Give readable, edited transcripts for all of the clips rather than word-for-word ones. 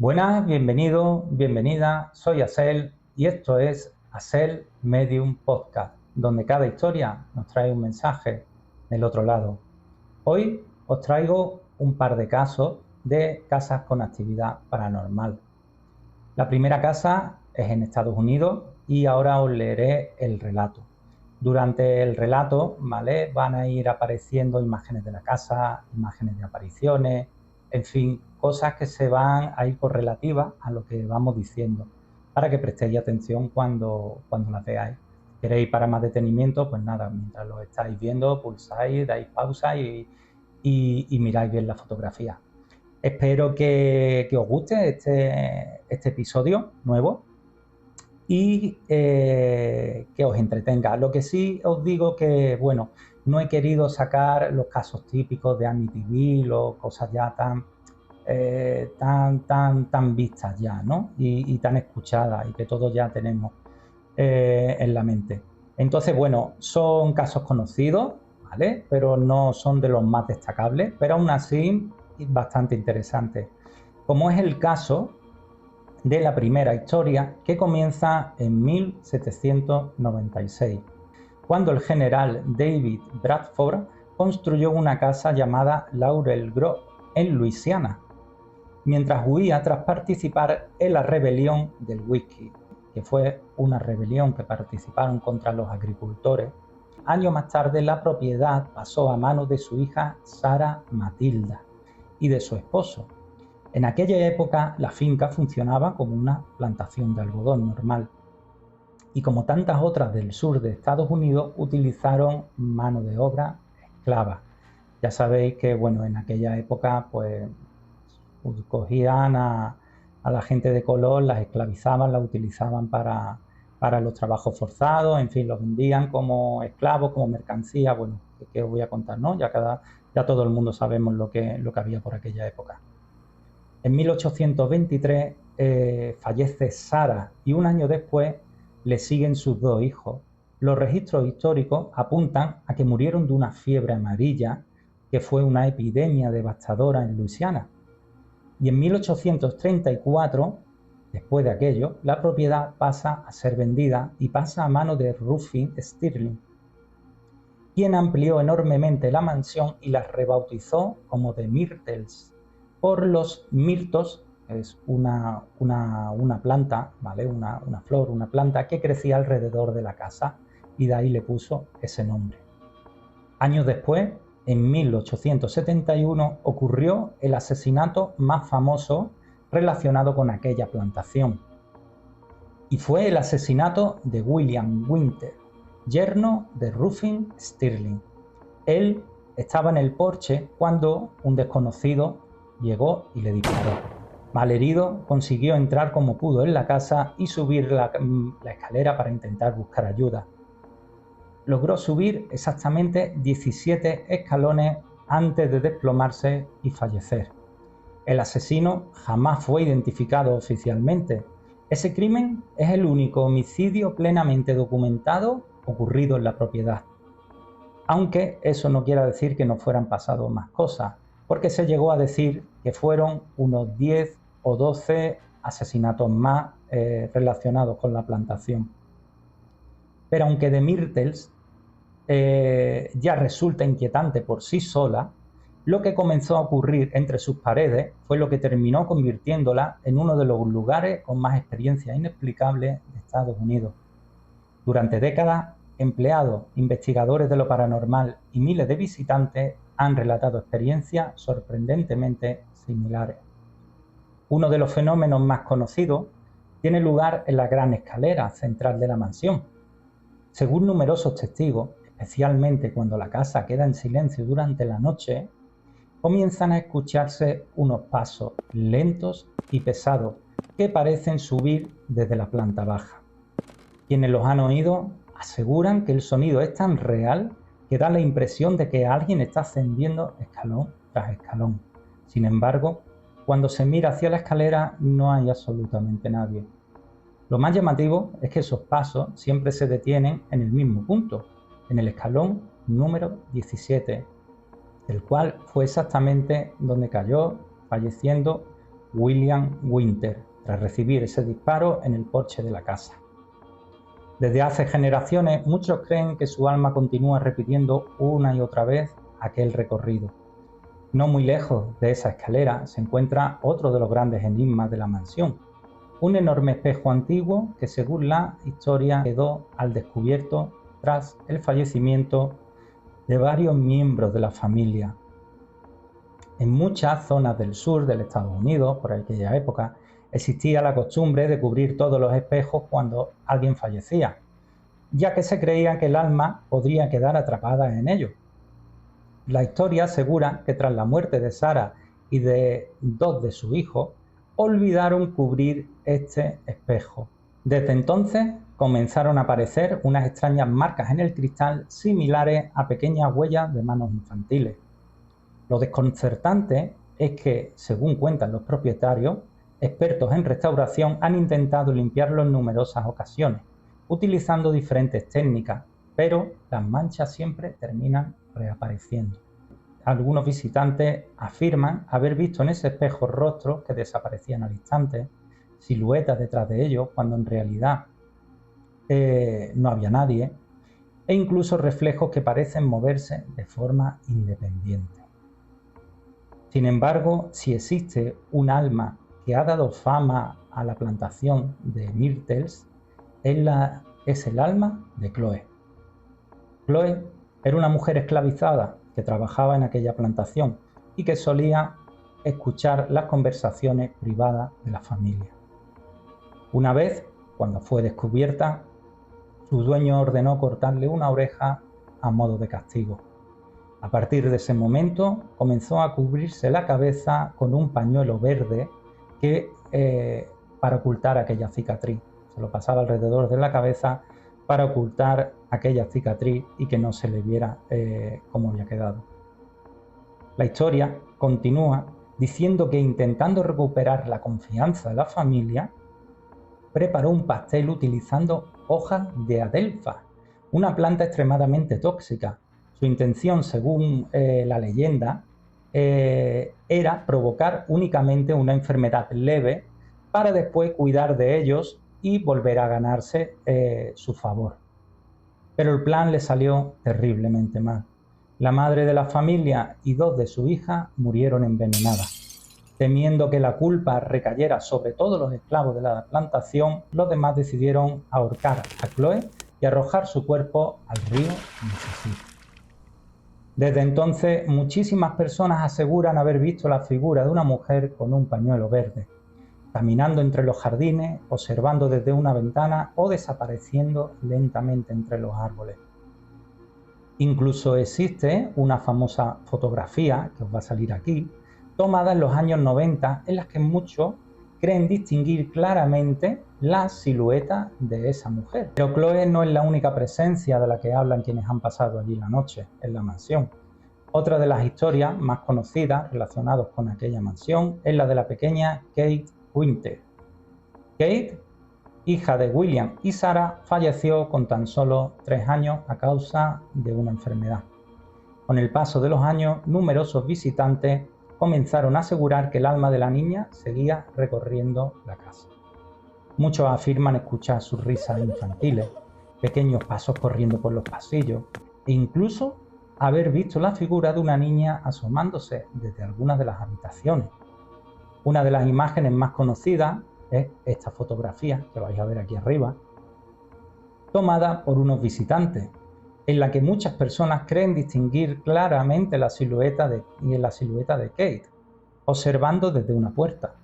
Buenas, bienvenido, bienvenida, soy Asel y esto es Asel Medium Podcast, donde cada historia nos trae un mensaje del otro lado. Hoy os traigo un par de casos de casas con actividad paranormal. La primera casa es en Estados Unidos y ahora os leeré el relato. Durante el relato, ¿vale?, van a ir apareciendo imágenes de la casa, imágenes de apariciones, en fin, cosas que se van a ir correlativas a lo que vamos diciendo, para que prestéis atención cuando las veáis. Si queréis para más detenimiento, pues nada, mientras lo estáis viendo, pulsáis, dais pausa y miráis bien la fotografía. Espero que os guste este episodio nuevo y que os entretenga. Lo que sí os digo que, bueno, no he querido sacar los casos típicos de Amityville o cosas ya tan vistas ya, ¿no? Y tan escuchadas y que todos ya tenemos en la mente. Entonces, bueno, son casos conocidos, ¿vale? Pero no son de los más destacables, pero aún así bastante interesantes. Como es el caso de la primera historia, que comienza en 1796, cuando el general David Bradford construyó una casa llamada Laurel Grove en Luisiana, mientras huía tras participar en la rebelión del whisky, que fue una rebelión que participaron contra los agricultores. Años más tarde, la propiedad pasó a manos de su hija Sarah Matilda y de su esposo. En aquella época, la finca funcionaba como una plantación de algodón normal, y como tantas otras del sur de Estados Unidos, utilizaron mano de obra esclava. Ya sabéis que, bueno, en aquella época, pues, cogían a la gente de color, las esclavizaban, las utilizaban para los trabajos forzados, en fin, los vendían como esclavos, como mercancía. Bueno, ¿qué os voy a contar, no? Ya todo el mundo sabemos lo que había por aquella época. En 1823 fallece Sarah y un año después le siguen sus dos hijos. Los registros históricos apuntan a que murieron de una fiebre amarilla, que fue una epidemia devastadora en Luisiana. Y en 1834, después de aquello, la propiedad pasa a ser vendida y pasa a manos de Ruffin Stirling, quien amplió enormemente la mansión y la rebautizó como The Myrtles, por los mirtos. Es una planta, ¿vale? Una flor, una planta que crecía alrededor de la casa, y de ahí le puso ese nombre. Años después, en 1871, ocurrió el asesinato más famoso relacionado con aquella plantación. Y fue el asesinato de William Winter, yerno de Ruffin Stirling. Él estaba en el porche cuando un desconocido llegó y le disparó. Malherido, consiguió entrar como pudo en la casa y subir la escalera para intentar buscar ayuda. Logró subir exactamente 17 escalones antes de desplomarse y fallecer. El asesino jamás fue identificado oficialmente. Ese crimen es el único homicidio plenamente documentado ocurrido en la propiedad. Aunque eso no quiera decir que no fueran pasados más cosas, porque se llegó a decir que fueron unos 10 o 12 asesinatos más relacionados con la plantación. Pero aunque The Myrtles ya resulta inquietante por sí sola, lo que comenzó a ocurrir entre sus paredes fue lo que terminó convirtiéndola en uno de los lugares con más experiencias inexplicables de Estados Unidos. Durante décadas, empleados, investigadores de lo paranormal y miles de visitantes han relatado experiencias sorprendentemente similares. Uno de los fenómenos más conocidos tiene lugar en la gran escalera central de la mansión. Según numerosos testigos, especialmente cuando la casa queda en silencio durante la noche, comienzan a escucharse unos pasos lentos y pesados que parecen subir desde la planta baja. Quienes los han oído aseguran que el sonido es tan real que da la impresión de que alguien está ascendiendo escalón tras escalón. Sin embargo, cuando se mira hacia la escalera no hay absolutamente nadie. Lo más llamativo es que esos pasos siempre se detienen en el mismo punto, en el escalón número 17, el cual fue exactamente donde cayó, falleciendo William Winter, tras recibir ese disparo en el porche de la casa. Desde hace generaciones, muchos creen que su alma continúa repitiendo una y otra vez aquel recorrido. No muy lejos de esa escalera se encuentra otro de los grandes enigmas de la mansión, un enorme espejo antiguo que, según la historia, quedó al descubierto tras el fallecimiento de varios miembros de la familia. En muchas zonas del sur de los Estados Unidos, por aquella época, existía la costumbre de cubrir todos los espejos cuando alguien fallecía, ya que se creía que el alma podría quedar atrapada en ellos. La historia asegura que tras la muerte de Sarah y de dos de sus hijos, olvidaron cubrir este espejo. Desde entonces comenzaron a aparecer unas extrañas marcas en el cristal similares a pequeñas huellas de manos infantiles. Lo desconcertante es que, según cuentan los propietarios, expertos en restauración han intentado limpiarlo en numerosas ocasiones, utilizando diferentes técnicas, pero las manchas siempre terminan reapareciendo. Algunos visitantes afirman haber visto en ese espejo rostros que desaparecían al instante, siluetas detrás de ellos cuando en realidad no había nadie, e incluso reflejos que parecen moverse de forma independiente. Sin embargo, si existe un alma que ha dado fama a la plantación de Myrtles, es el alma de Chloe. Chloe era una mujer esclavizada que trabajaba en aquella plantación y que solía escuchar las conversaciones privadas de la familia. Una vez, cuando fue descubierta, su dueño ordenó cortarle una oreja a modo de castigo. A partir de ese momento comenzó a cubrirse la cabeza con un pañuelo verde para ocultar aquella cicatriz. Se lo pasaba alrededor de la cabeza para ocultar aquella cicatriz y que no se le viera cómo había quedado. La historia continúa diciendo que, intentando recuperar la confianza de la familia, preparó un pastel utilizando hojas de adelfa, una planta extremadamente tóxica. Su intención, según la leyenda, era provocar únicamente una enfermedad leve para después cuidar de ellos y volver a ganarse su favor. Pero el plan le salió terriblemente mal. La madre de la familia y dos de sus hijas murieron envenenadas. Temiendo que la culpa recayera sobre todos los esclavos de la plantación, los demás decidieron ahorcar a Chloe y arrojar su cuerpo al río Mississippi. Desde entonces, muchísimas personas aseguran haber visto la figura de una mujer con un pañuelo verde, caminando entre los jardines, observando desde una ventana o desapareciendo lentamente entre los árboles. Incluso existe una famosa fotografía, que os va a salir aquí, tomada en los años 90, en las que muchos creen distinguir claramente la silueta de esa mujer. Pero Chloe no es la única presencia de la que hablan quienes han pasado allí la noche en la mansión. Otra de las historias más conocidas relacionadas con aquella mansión es la de la pequeña Kate Winter. Kate, hija de William y Sarah, falleció con tan solo 3 años a causa de una enfermedad. Con el paso de los años, numerosos visitantes comenzaron a asegurar que el alma de la niña seguía recorriendo la casa. Muchos afirman escuchar sus risas infantiles, pequeños pasos corriendo por los pasillos e incluso haber visto la figura de una niña asomándose desde algunas de las habitaciones. Una de las imágenes más conocidas es esta fotografía que vais a ver aquí arriba, tomada por unos visitantes, en la que muchas personas creen distinguir claramente la silueta de Kate, observando desde una puerta.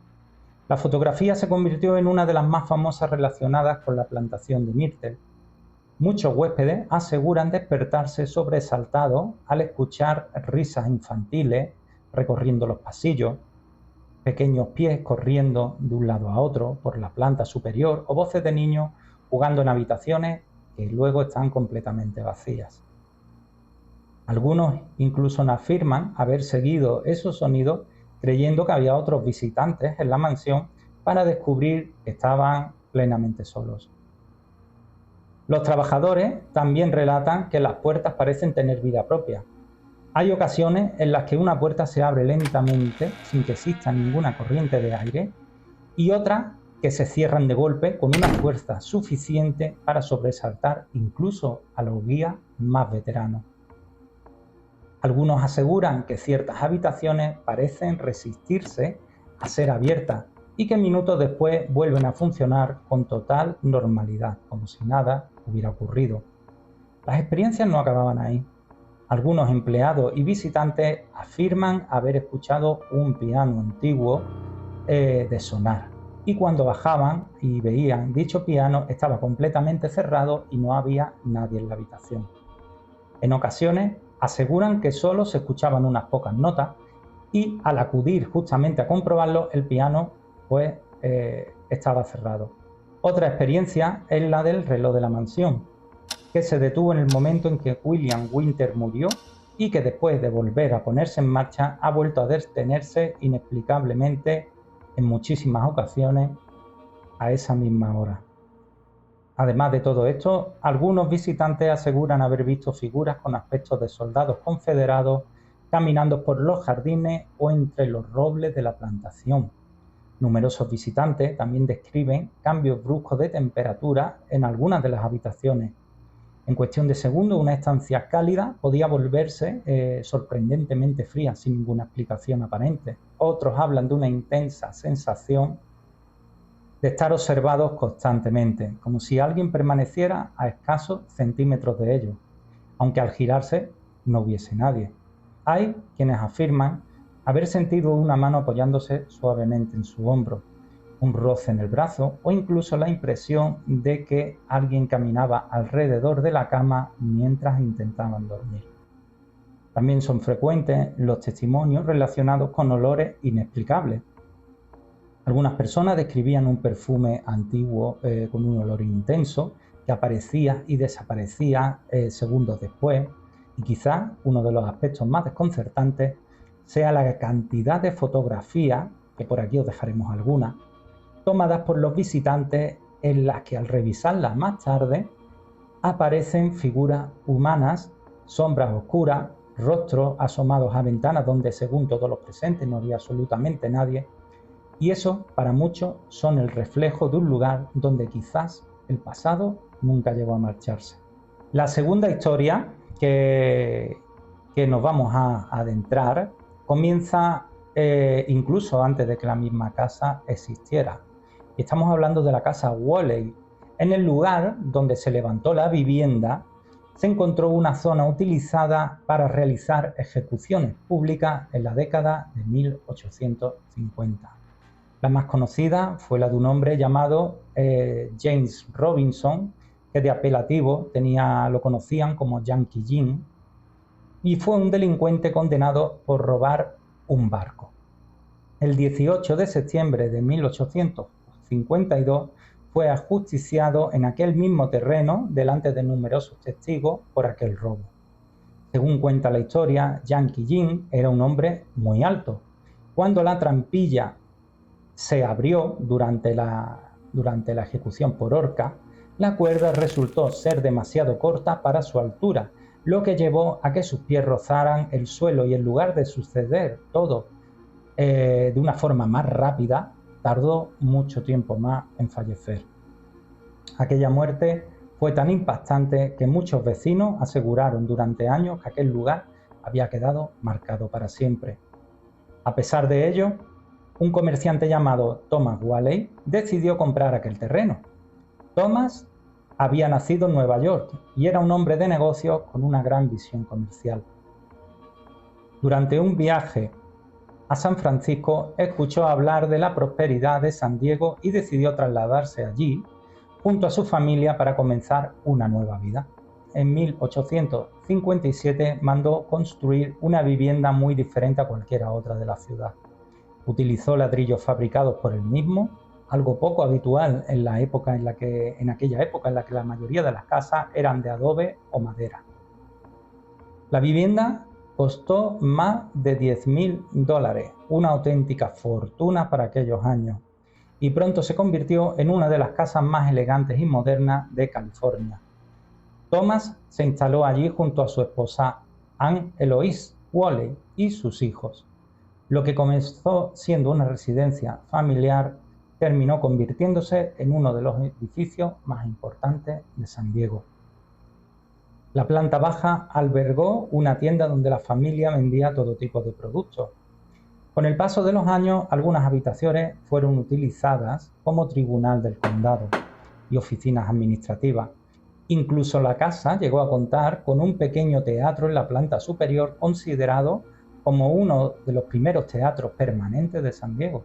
La fotografía se convirtió en una de las más famosas relacionadas con la plantación de Myrtle. Muchos huéspedes aseguran despertarse sobresaltados al escuchar risas infantiles recorriendo los pasillos, pequeños pies corriendo de un lado a otro por la planta superior o voces de niños jugando en habitaciones que luego están completamente vacías. Algunos incluso afirman haber seguido esos sonidos creyendo que había otros visitantes en la mansión para descubrir que estaban plenamente solos. Los trabajadores también relatan que las puertas parecen tener vida propia. Hay ocasiones en las que una puerta se abre lentamente sin que exista ninguna corriente de aire y otras que se cierran de golpe con una fuerza suficiente para sobresaltar incluso a los guías más veteranos. Algunos aseguran que ciertas habitaciones parecen resistirse a ser abiertas y que minutos después vuelven a funcionar con total normalidad, como si nada hubiera ocurrido. Las experiencias no acababan ahí. Algunos empleados y visitantes afirman haber escuchado un piano antiguo de sonar, y cuando bajaban y veían dicho piano estaba completamente cerrado y no había nadie en la habitación. En ocasiones aseguran que solo se escuchaban unas pocas notas y al acudir justamente a comprobarlo el piano pues estaba cerrado. Otra experiencia es la del reloj de la mansión, que se detuvo en el momento en que William Winter murió y que después de volver a ponerse en marcha ha vuelto a detenerse inexplicablemente en muchísimas ocasiones a esa misma hora. Además de todo esto, algunos visitantes aseguran haber visto figuras con aspectos de soldados confederados caminando por los jardines o entre los robles de la plantación. Numerosos visitantes también describen cambios bruscos de temperatura en algunas de las habitaciones. En cuestión de segundos, una estancia cálida podía volverse sorprendentemente fría sin ninguna explicación aparente. Otros hablan de una intensa sensación de estar observados constantemente, como si alguien permaneciera a escasos centímetros de ellos, aunque al girarse no hubiese nadie. Hay quienes afirman haber sentido una mano apoyándose suavemente en su hombro, un roce en el brazo o incluso la impresión de que alguien caminaba alrededor de la cama mientras intentaban dormir. También son frecuentes los testimonios relacionados con olores inexplicables. Algunas personas describían un perfume antiguo con un olor intenso que aparecía y desaparecía segundos después, y quizás uno de los aspectos más desconcertantes sea la cantidad de fotografías, que por aquí os dejaremos algunas, tomadas por los visitantes en las que al revisarlas más tarde aparecen figuras humanas, sombras oscuras, rostros asomados a ventanas donde según todos los presentes no había absolutamente nadie, y eso para muchos son el reflejo de un lugar donde quizás el pasado nunca llegó a marcharse. La segunda historia que nos vamos a adentrar comienza incluso antes de que la misma casa existiera. Y estamos hablando de la casa Woolley. En el lugar donde se levantó la vivienda se encontró una zona utilizada para realizar ejecuciones públicas en la década de 1850. La más conocida fue la de un hombre llamado James Robinson, que de apelativo lo conocían como Yankee Jim, y fue un delincuente condenado por robar un barco. El 18 de septiembre de 1852 fue ajusticiado en aquel mismo terreno delante de numerosos testigos por aquel robo. Según cuenta la historia, Yankee Jim era un hombre muy alto. Cuando la trampilla se abrió durante la ejecución por horca, la cuerda resultó ser demasiado corta para su altura, lo que llevó a que sus pies rozaran el suelo y en lugar de suceder todo de una forma más rápida, tardó mucho tiempo más en fallecer. Aquella muerte fue tan impactante que muchos vecinos aseguraron durante años que aquel lugar había quedado marcado para siempre. A pesar de ello, un comerciante llamado Thomas Woolley decidió comprar aquel terreno. Thomas había nacido en Nueva York y era un hombre de negocios con una gran visión comercial. Durante un viaje a San Francisco, escuchó hablar de la prosperidad de San Diego y decidió trasladarse allí junto a su familia para comenzar una nueva vida. En 1857 mandó construir una vivienda muy diferente a cualquiera otra de la ciudad. Utilizó ladrillos fabricados por él mismo, algo poco habitual en aquella época en la que la mayoría de las casas eran de adobe o madera. La vivienda costó más de $10,000, una auténtica fortuna para aquellos años, y pronto se convirtió en una de las casas más elegantes y modernas de California. Thomas se instaló allí junto a su esposa Anne Eloise Whalley y sus hijos. Lo que comenzó siendo una residencia familiar terminó convirtiéndose en uno de los edificios más importantes de San Diego. La planta baja albergó una tienda donde la familia vendía todo tipo de productos. Con el paso de los años, algunas habitaciones fueron utilizadas como tribunal del condado y oficinas administrativas. Incluso la casa llegó a contar con un pequeño teatro en la planta superior, considerado como uno de los primeros teatros permanentes de San Diego.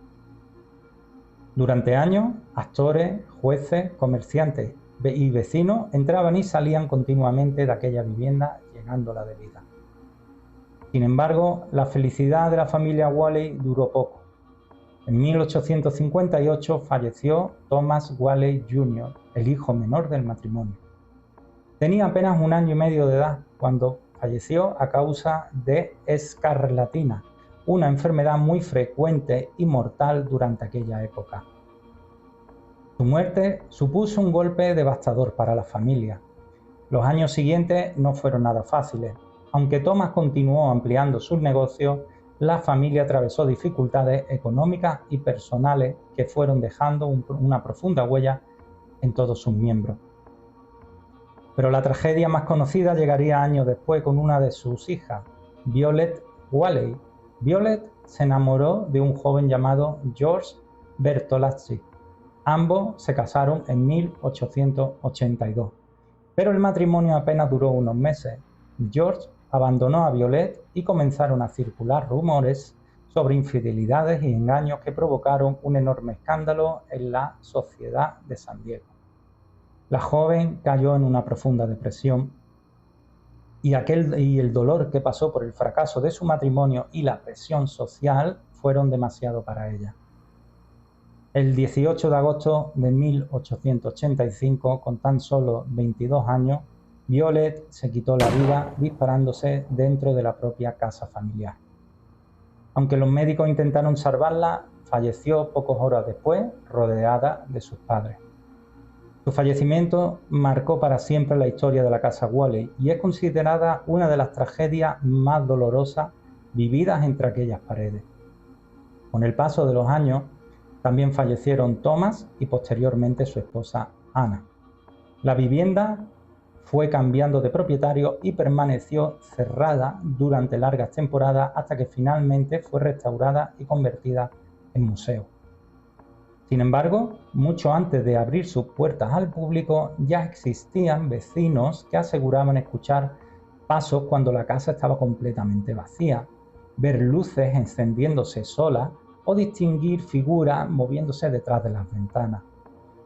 Durante años, actores, jueces, comerciantes y vecinos entraban y salían continuamente de aquella vivienda, llenándola de vida. Sin embargo, la felicidad de la familia Whalley duró poco. En 1858 falleció Thomas Whalley Jr., el hijo menor del matrimonio. Tenía apenas 1 año y medio de edad cuando falleció a causa de escarlatina, una enfermedad muy frecuente y mortal durante aquella época. Su muerte supuso un golpe devastador para la familia. Los años siguientes no fueron nada fáciles. Aunque Thomas continuó ampliando sus negocios, la familia atravesó dificultades económicas y personales que fueron dejando una profunda huella en todos sus miembros. Pero la tragedia más conocida llegaría años después con una de sus hijas, Violet Whalley. Violet se enamoró de un joven llamado George Bertolazzi. Ambos se casaron en 1882, pero el matrimonio apenas duró unos meses. George abandonó a Violet y comenzaron a circular rumores sobre infidelidades y engaños que provocaron un enorme escándalo en la sociedad de San Diego. La joven cayó en una profunda depresión y el dolor que pasó por el fracaso de su matrimonio y la presión social fueron demasiado para ella. El 18 de agosto de 1885, con tan solo 22 años, Violet se quitó la vida disparándose dentro de la propia casa familiar. Aunque los médicos intentaron salvarla, falleció pocas horas después, rodeada de sus padres. Su fallecimiento marcó para siempre la historia de la casa Whalley y es considerada una de las tragedias más dolorosas vividas entre aquellas paredes. Con el paso de los años, también fallecieron Thomas y posteriormente su esposa Anna. La vivienda fue cambiando de propietario y permaneció cerrada durante largas temporadas hasta que finalmente fue restaurada y convertida en museo. Sin embargo, mucho antes de abrir sus puertas al público, ya existían vecinos que aseguraban escuchar pasos cuando la casa estaba completamente vacía, ver luces encendiéndose solas o distinguir figuras moviéndose detrás de las ventanas.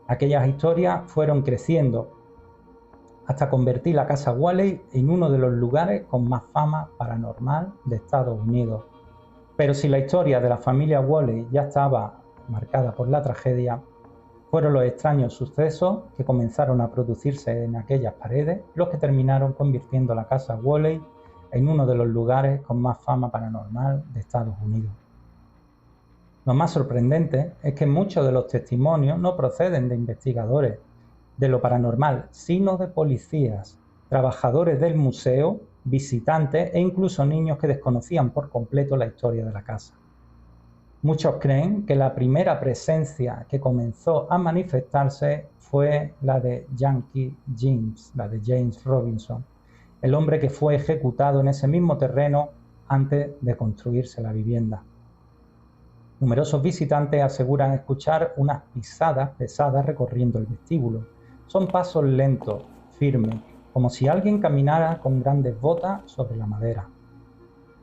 Aquellas historias fueron creciendo hasta convertir la casa Whalley en uno de los lugares con más fama paranormal de Estados Unidos. Pero si la historia de la familia Whalley ya estaba marcada por la tragedia, fueron los extraños sucesos que comenzaron a producirse en aquellas paredes los que terminaron convirtiendo la casa Whalley en uno de los lugares con más fama paranormal de Estados Unidos. Lo más sorprendente es que muchos de los testimonios no proceden de investigadores de lo paranormal, sino de policías, trabajadores del museo, visitantes e incluso niños que desconocían por completo la historia de la casa. Muchos creen que la primera presencia que comenzó a manifestarse fue la de Yankee James, la de James Robinson, el hombre que fue ejecutado en ese mismo terreno antes de construirse la vivienda. Numerosos visitantes aseguran escuchar unas pisadas pesadas recorriendo el vestíbulo. Son pasos lentos, firmes, como si alguien caminara con grandes botas sobre la madera.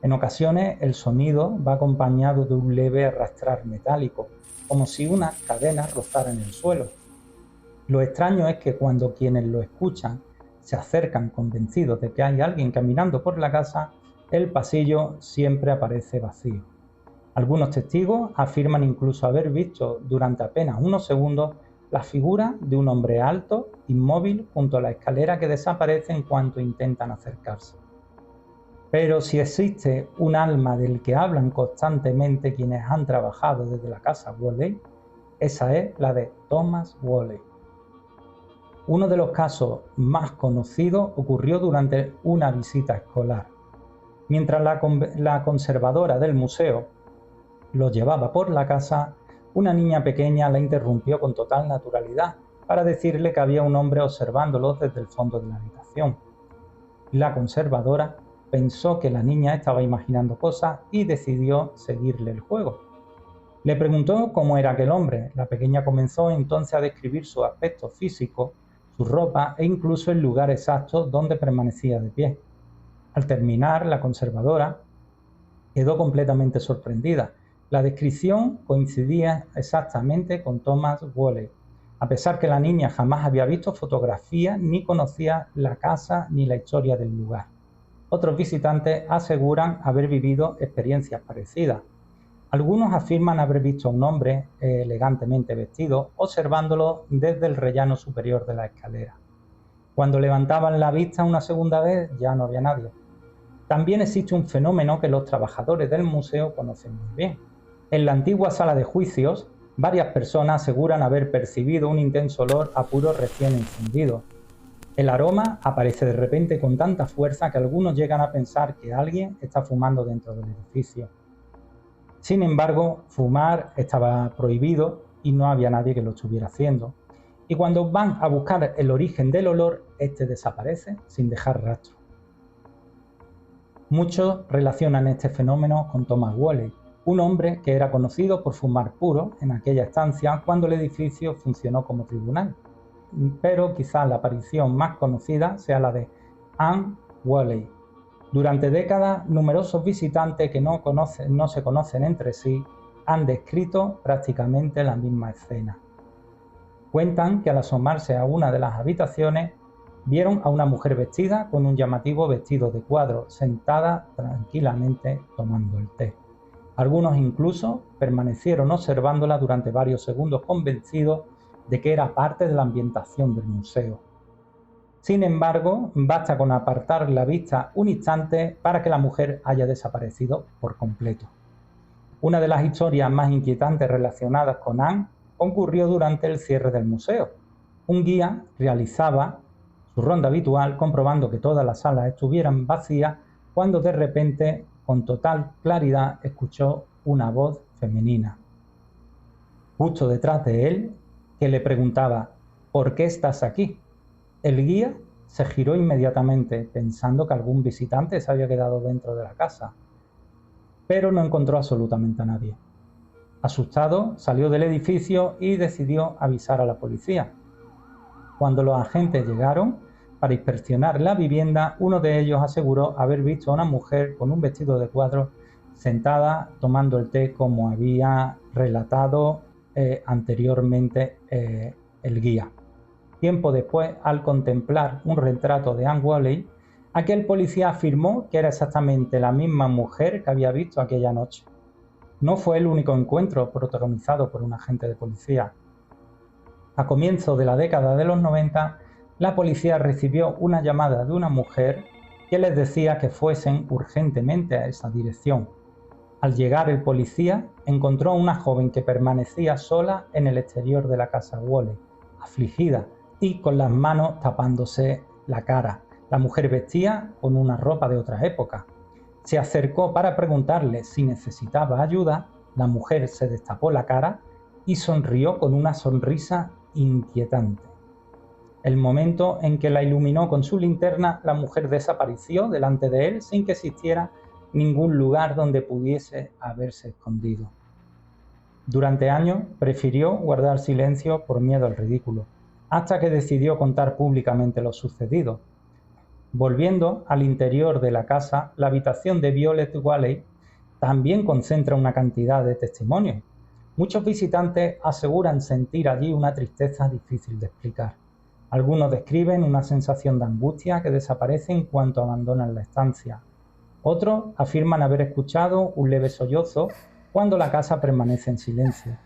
En ocasiones el sonido va acompañado de un leve arrastrar metálico, como si unas cadenas rozaran el suelo. Lo extraño es que cuando quienes lo escuchan se acercan convencidos de que hay alguien caminando por la casa, el pasillo siempre aparece vacío. Algunos testigos afirman incluso haber visto durante apenas unos segundos la figura de un hombre alto, inmóvil, junto a la escalera que desaparece en cuanto intentan acercarse. Pero si existe un alma del que hablan constantemente quienes han trabajado desde la casa Whalley, esa es la de Thomas Whalley. Uno de los casos más conocidos ocurrió durante una visita escolar. Mientras la conservadora del museo lo llevaba por la casa, una niña pequeña la interrumpió con total naturalidad para decirle que había un hombre observándolos desde el fondo de la habitación. La conservadora pensó que la niña estaba imaginando cosas y decidió seguirle el juego. Le preguntó cómo era aquel hombre. La pequeña comenzó entonces a describir su aspecto físico, su ropa e incluso el lugar exacto donde permanecía de pie. Al terminar, la conservadora quedó completamente sorprendida. La descripción coincidía exactamente con Thomas Woolley, a pesar que la niña jamás había visto fotografías ni conocía la casa ni la historia del lugar. Otros visitantes aseguran haber vivido experiencias parecidas. Algunos afirman haber visto a un hombre elegantemente vestido observándolo desde el rellano superior de la escalera. Cuando levantaban la vista una segunda vez ya no había nadie. También existe un fenómeno que los trabajadores del museo conocen muy bien. En la antigua sala de juicios, varias personas aseguran haber percibido un intenso olor a puro recién encendido. El aroma aparece de repente con tanta fuerza que algunos llegan a pensar que alguien está fumando dentro del edificio. Sin embargo, fumar estaba prohibido y no había nadie que lo estuviera haciendo. Y cuando van a buscar el origen del olor, este desaparece sin dejar rastro. Muchos relacionan este fenómeno con Thomas Woolley, un hombre que era conocido por fumar puro en aquella estancia cuando el edificio funcionó como tribunal. Pero quizás la aparición más conocida sea la de Anne Woolley. Durante décadas, numerosos visitantes que no se conocen entre sí han descrito prácticamente la misma escena. Cuentan que al asomarse a una de las habitaciones vieron a una mujer vestida con un llamativo vestido de cuadro, sentada tranquilamente tomando el té. Algunos incluso permanecieron observándola durante varios segundos convencidos de que era parte de la ambientación del museo. Sin embargo, basta con apartar la vista un instante para que la mujer haya desaparecido por completo. Una de las historias más inquietantes relacionadas con Anne ocurrió durante el cierre del museo. Un guía realizaba su ronda habitual comprobando que todas las salas estuvieran vacías cuando de repente, con total claridad, escuchó una voz femenina justo detrás de él que le preguntaba: ¿por qué estás aquí? El guía se giró inmediatamente pensando que algún visitante se había quedado dentro de la casa, pero no encontró absolutamente a nadie. Asustado, salió del edificio y decidió avisar a la policía. Cuando los agentes llegaron para inspeccionar la vivienda, uno de ellos aseguró haber visto a una mujer con un vestido de cuadro sentada tomando el té, como había relatado anteriormente el guía. Tiempo después, al contemplar un retrato de Anne Woolley, aquel policía afirmó que era exactamente la misma mujer que había visto aquella noche. No fue el único encuentro protagonizado por un agente de policía. A comienzos de la década de los 90, la policía recibió una llamada de una mujer que les decía que fuesen urgentemente a esa dirección. Al llegar el policía, encontró a una joven que permanecía sola en el exterior de la casa Woolley, afligida y con las manos tapándose la cara. La mujer vestía con una ropa de otra época. Se acercó para preguntarle si necesitaba ayuda. La mujer se destapó la cara y sonrió con una sonrisa inquietante. El momento en que la iluminó con su linterna, la mujer desapareció delante de él sin que existiera ningún lugar donde pudiese haberse escondido. Durante años prefirió guardar silencio por miedo al ridículo, hasta que decidió contar públicamente lo sucedido. Volviendo al interior de la casa, la habitación de Violet Woolley también concentra una cantidad de testimonios. Muchos visitantes aseguran sentir allí una tristeza difícil de explicar. Algunos describen una sensación de angustia que desaparece en cuanto abandonan la estancia. Otros afirman haber escuchado un leve sollozo cuando la casa permanece en silencio.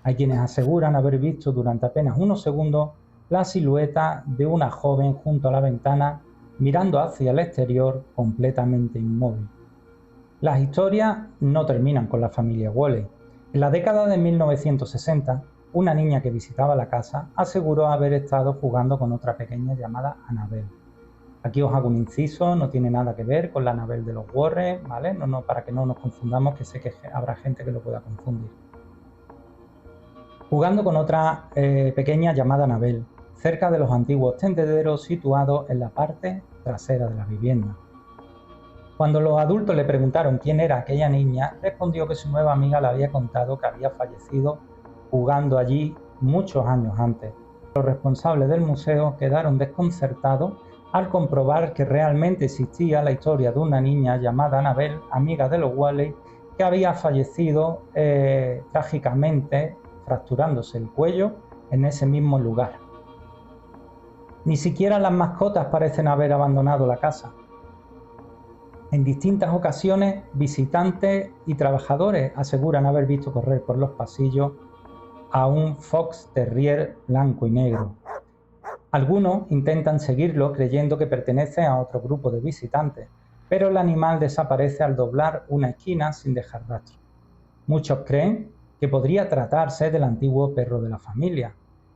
Hay quienes aseguran haber visto durante apenas unos segundos la silueta de una joven junto a la ventana mirando hacia el exterior completamente inmóvil. Las historias no terminan con la familia Woolley. En la década de 1960, una niña que visitaba la casa aseguró haber estado jugando con otra pequeña llamada Annabelle. Aquí os hago un inciso, no tiene nada que ver con la Annabelle de los Warren, ¿vale? No, para que no nos confundamos, que sé que habrá gente que lo pueda confundir. Jugando con otra pequeña llamada Annabelle, cerca de los antiguos tendederos situados en la parte trasera de la vivienda. Cuando los adultos le preguntaron quién era aquella niña, respondió que su nueva amiga le había contado que había fallecido jugando allí muchos años antes. Los responsables del museo quedaron desconcertados al comprobar que realmente existía la historia de una niña llamada Annabelle, amiga de los Whaley, que había fallecido trágicamente fracturándose el cuello en ese mismo lugar. Ni siquiera las mascotas parecen haber abandonado la casa. En distintas ocasiones, visitantes y trabajadores aseguran haber visto correr por los pasillos a un Fox Terrier blanco y negro. Algunos intentan seguirlo creyendo que pertenece a otro grupo de visitantes, pero el animal desaparece al doblar una esquina sin dejar rastro. Muchos creen que podría tratarse del antiguo perro de la familia.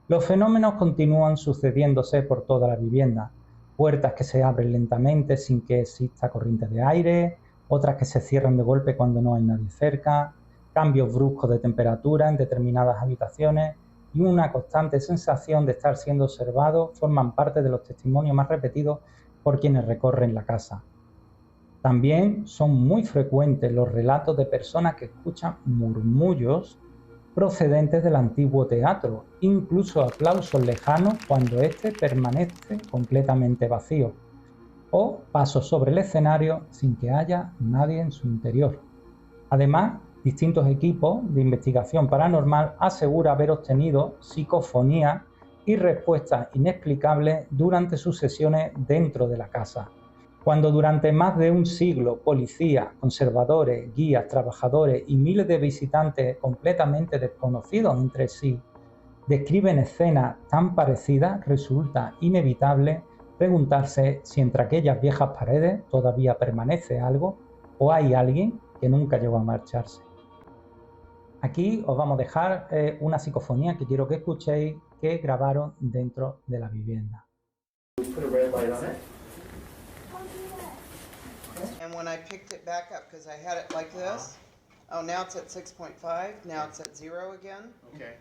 Los fenómenos continúan sucediéndose por toda la vivienda. Puertas que se abren lentamente sin que exista corriente de aire, otras que se cierran de golpe cuando no hay nadie cerca, cambios bruscos de temperatura en determinadas habitaciones y una constante sensación de estar siendo observado forman parte de los testimonios más repetidos por quienes recorren la casa. También son muy frecuentes los relatos de personas que escuchan murmullos procedentes del antiguo teatro, incluso aplausos lejanos cuando éste permanece completamente vacío, o pasos sobre el escenario sin que haya nadie en su interior. Además, distintos equipos de investigación paranormal aseguran haber obtenido psicofonías y respuestas inexplicables durante sus sesiones dentro de la casa. Cuando durante más de un siglo policías, conservadores, guías, trabajadores y miles de visitantes completamente desconocidos entre sí describen escenas tan parecidas, resulta inevitable preguntarse si entre aquellas viejas paredes todavía permanece algo o hay alguien que nunca llegó a marcharse. Aquí os vamos a dejar una psicofonía que quiero que escuchéis que grabaron dentro de la vivienda. And when I picked it back up, because I had it like this, oh, now it's at 6.5, now it's at 0 again. Okay.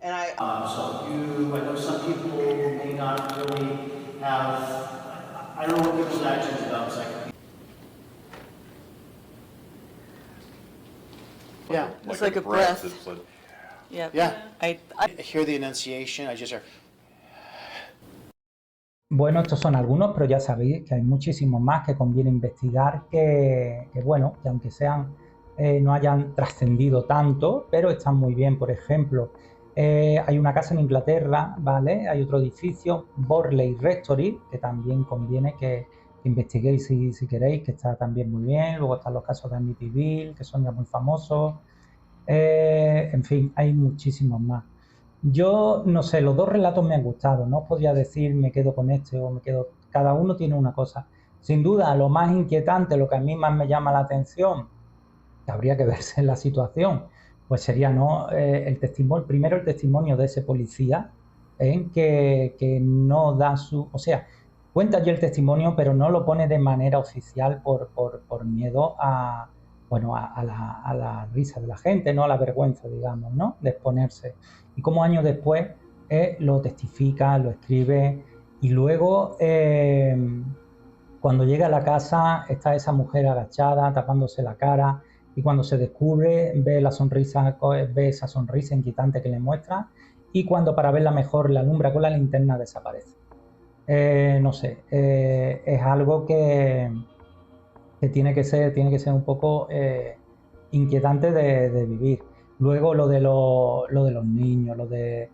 And I I know some people may not really have, I don't know what people's actions about psychic. Yeah, It's like a breath. It's like, yeah. I hear the enunciation, I just hear, Bueno, estos son algunos, pero ya sabéis que hay muchísimos más que conviene investigar, que aunque sean no hayan trascendido tanto, pero están muy bien. Por ejemplo, hay una casa en Inglaterra, ¿vale? Hay otro edificio, Borley Rectory, que también conviene que investiguéis si queréis, que está también muy bien. Luego están los casos de Amityville, que son ya muy famosos. En fin, hay muchísimos más. Yo no sé, los dos relatos me han gustado, no os podría decir me quedo con este o me quedo... Cada uno tiene una cosa. Sin duda, lo más inquietante, lo que a mí más me llama la atención, que habría que verse en la situación, pues sería el testimonio, primero el testimonio de ese policía, que no da su... O sea, cuenta yo el testimonio, pero no lo pone de manera oficial por miedo a la risa de la gente, no a la vergüenza, digamos, ¿no? De exponerse. Y como años después lo testifica, lo escribe, y luego cuando llega a la casa está esa mujer agachada, tapándose la cara, y cuando se descubre ve esa sonrisa inquietante que le muestra, y cuando para verla mejor la alumbra con la linterna desaparece. No sé, es algo que tiene que ser un poco inquietante de vivir. Luego lo de los niños, lo de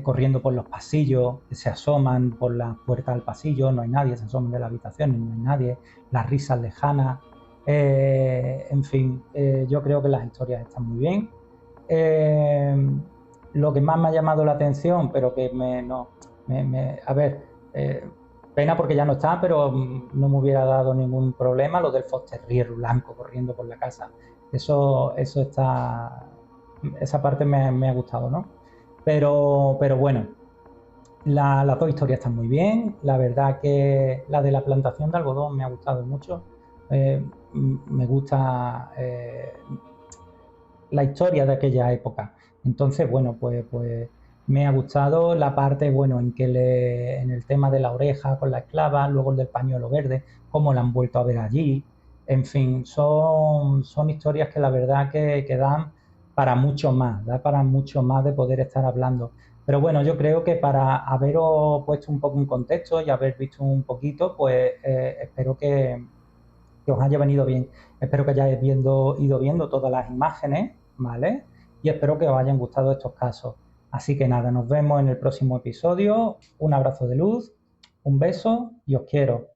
corriendo por los pasillos, que se asoman por la puerta del pasillo, no hay nadie, se asoman de la habitación y no hay nadie, las risas lejanas, en fin, yo creo que las historias están muy bien. Lo que más me ha llamado la atención, pero que pena porque ya no está, pero no me hubiera dado ningún problema, lo del Fox Terrier blanco corriendo por la casa. Eso está... Esa parte me ha gustado, ¿no? Pero bueno, Las dos historias están muy bien. La verdad que la de la plantación de algodón me ha gustado mucho. Me gusta la historia de aquella época. Entonces, bueno, pues me ha gustado la parte, bueno, en el tema de la oreja con la esclava, luego el del pañuelo verde, cómo la han vuelto a ver allí. En fin, son historias que la verdad que dan para mucho más, da para mucho más de poder estar hablando. Pero bueno, yo creo que para haberos puesto un poco en contexto y haber visto un poquito, pues espero que os haya venido bien. Espero que hayáis ido viendo todas las imágenes, ¿vale? Y espero que os hayan gustado estos casos. Así que nada, nos vemos en el próximo episodio. Un abrazo de luz, un beso y os quiero.